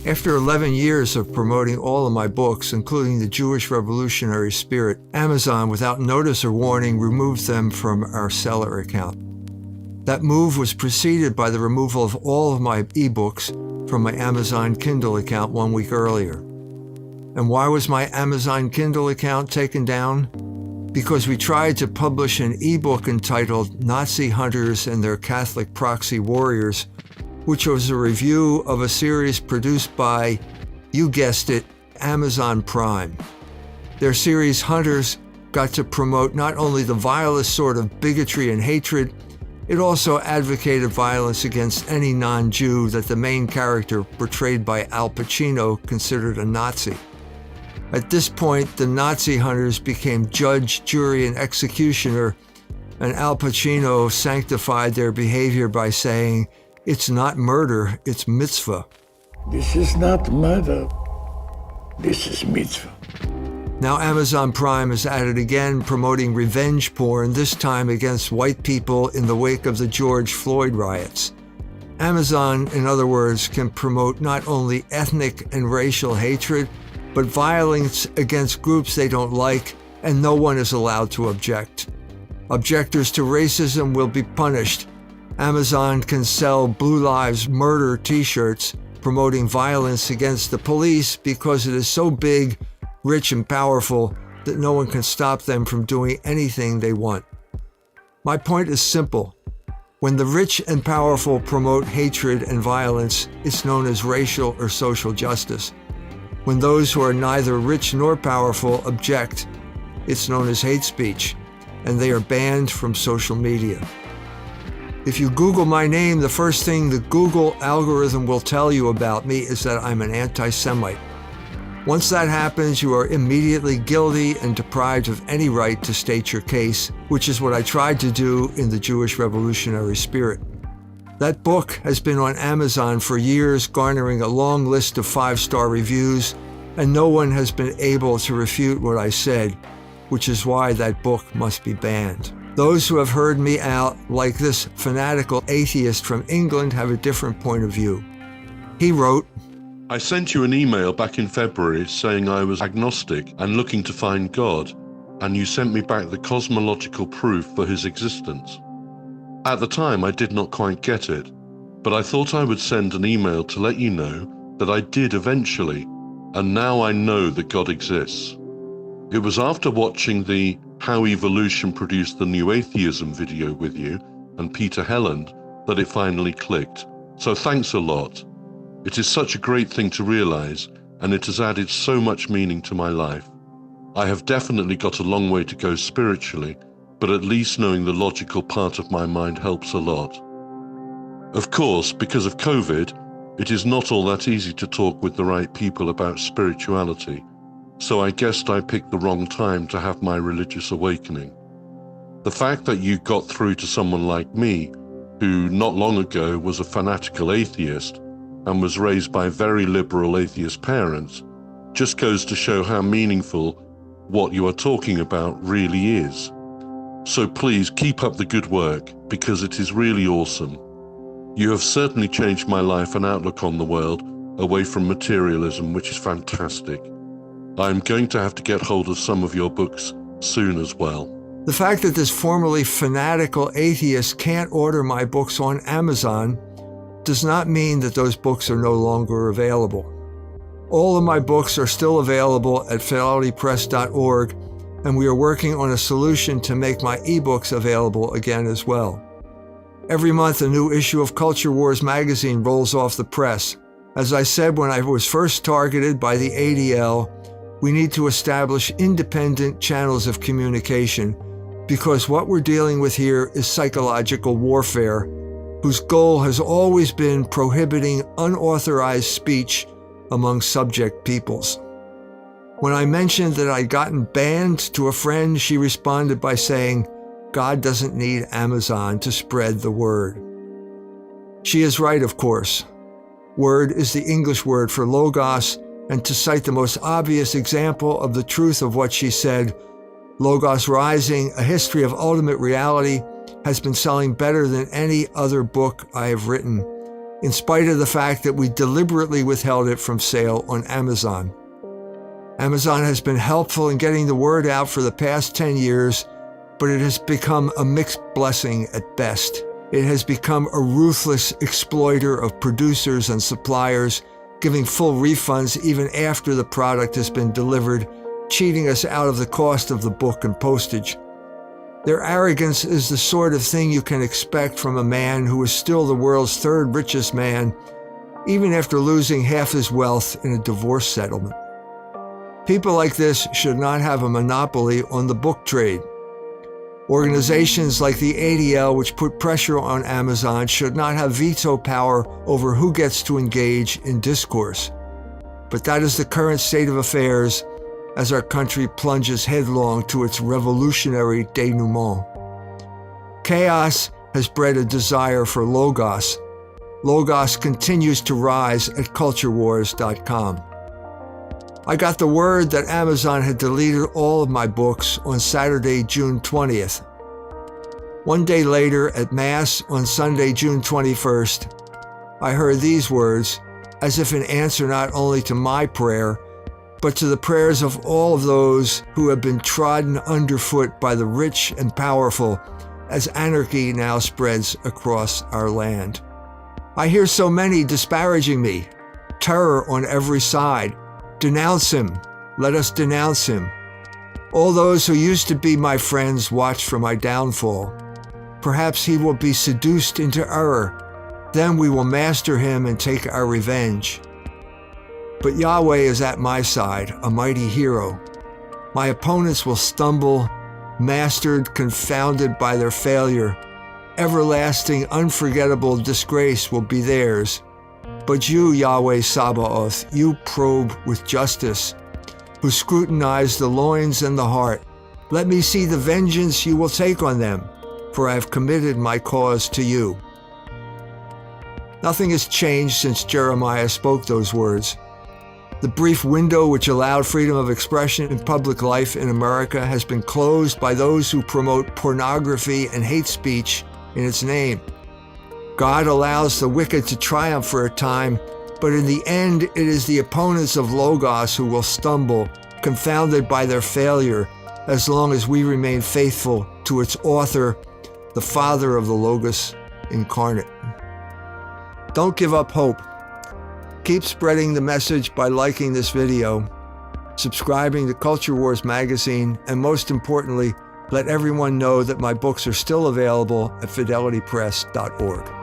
After 11 years of promoting all of my books, including The Jewish Revolutionary Spirit, Amazon, without notice or warning, removed them from our seller account. That move was preceded by the removal of all of my ebooks from my Amazon Kindle account 1 week earlier. And why was my Amazon Kindle account taken down? Because we tried to publish an ebook entitled Nazi Hunters and Their Catholic Proxy Warriors, which was a review of a series produced by, you guessed it, Amazon Prime. Their series Hunters got to promote not only the vilest sort of bigotry and hatred, it also advocated violence against any non-Jew that the main character, portrayed by Al Pacino, considered a Nazi. At this point, the Nazi hunters became judge, jury, and executioner, and Al Pacino sanctified their behavior by saying, "It's not murder, it's mitzvah." This is not murder, this is mitzvah. Now Amazon Prime is at it again, promoting revenge porn, this time against white people in the wake of the George Floyd riots. Amazon, in other words, can promote not only ethnic and racial hatred, but violence against groups they don't like, and no one is allowed to object. Objectors to racism will be punished. Amazon can sell Blue Lives Murder t-shirts promoting violence against the police because it is so big, rich, and powerful that no one can stop them from doing anything they want. My point is simple. When the rich and powerful promote hatred and violence, it's known as racial or social justice. When those who are neither rich nor powerful object, it's known as hate speech, and they are banned from social media. If you Google my name, the first thing the Google algorithm will tell you about me is that I'm an anti-Semite. Once that happens, you are immediately guilty and deprived of any right to state your case, which is what I tried to do in The Jewish Revolutionary Spirit. That book has been on Amazon for years, garnering a long list of 5-star reviews, and no one has been able to refute what I said, which is why that book must be banned. Those who have heard me out, like this fanatical atheist from England, have a different point of view. He wrote, I sent you an email back in February saying I was agnostic and looking to find God, and you sent me back the cosmological proof for his existence. At the time, I did not quite get it, but I thought I would send an email to let you know that I did eventually, and now I know that God exists. It was after watching the How Evolution Produced the New Atheism video with you and Peter Helland that it finally clicked, so thanks a lot. It is such a great thing to realize, and it has added so much meaning to my life. I have definitely got a long way to go spiritually, but at least knowing the logical part of my mind helps a lot. Of course, because of COVID, it is not all that easy to talk with the right people about spirituality, so I guessed I picked the wrong time to have my religious awakening. The fact that you got through to someone like me, who not long ago was a fanatical atheist and was raised by very liberal atheist parents, just goes to show how meaningful what you are talking about really is. So please keep up the good work, because it is really awesome. You have certainly changed my life and outlook on the world away from materialism, which is fantastic. I am going to have to get hold of some of your books soon as well. The fact that this formerly fanatical atheist can't order my books on Amazon does not mean that those books are no longer available. All of my books are still available at fidelitypress.org, and we are working on a solution to make my ebooks available again as well. Every month, a new issue of Culture Wars magazine rolls off the press. As I said when I was first targeted by the ADL, we need to establish independent channels of communication, because what we're dealing with here is psychological warfare, whose goal has always been prohibiting unauthorized speech among subject peoples. When I mentioned that I'd gotten banned to a friend, she responded by saying, God doesn't need Amazon to spread the word. She is right, of course. Word is the English word for logos, and to cite the most obvious example of the truth of what she said, Logos Rising, A History of Ultimate Reality, has been selling better than any other book I have written. in spite of the fact that we deliberately withheld it from sale on Amazon. Amazon has been helpful in getting the word out for the past 10 years, but it has become a mixed blessing at best. It has become a ruthless exploiter of producers and suppliers, giving full refunds even after the product has been delivered, cheating us out of the cost of the book and postage. Their arrogance is the sort of thing you can expect from a man who is still the world's third richest man, even after losing half his wealth in a divorce settlement. People like this should not have a monopoly on the book trade. Organizations like the ADL, which put pressure on Amazon, should not have veto power over who gets to engage in discourse. But that is the current state of affairs as our country plunges headlong to its revolutionary denouement. Chaos has bred a desire for Logos. Logos continues to rise at culturewars.com. I got the word that Amazon had deleted all of my books on Saturday, June 20th. One day later, at Mass on Sunday, June 21st, I heard these words, as if in answer not only to my prayer, but to the prayers of all of those who have been trodden underfoot by the rich and powerful as anarchy now spreads across our land. I hear so many disparaging me, terror on every side. Denounce him. Let us denounce him. All those who used to be my friends watch for my downfall. Perhaps he will be seduced into error. Then we will master him and take our revenge. But Yahweh is at my side, a mighty hero. My opponents will stumble, mastered, confounded by their failure. Everlasting, unforgettable disgrace will be theirs. But you, Yahweh Sabaoth, you probe with justice, who scrutinize the loins and the heart. Let me see the vengeance you will take on them, for I have committed my cause to you. Nothing has changed since Jeremiah spoke those words. The brief window which allowed freedom of expression in public life in America has been closed by those who promote pornography and hate speech in its name. God allows the wicked to triumph for a time, but in the end it is the opponents of Logos who will stumble, confounded by their failure, as long as we remain faithful to its author, the Father of the Logos incarnate. Don't give up hope. Keep spreading the message by liking this video, subscribing to Culture Wars magazine, and most importantly, let everyone know that my books are still available at fidelitypress.org.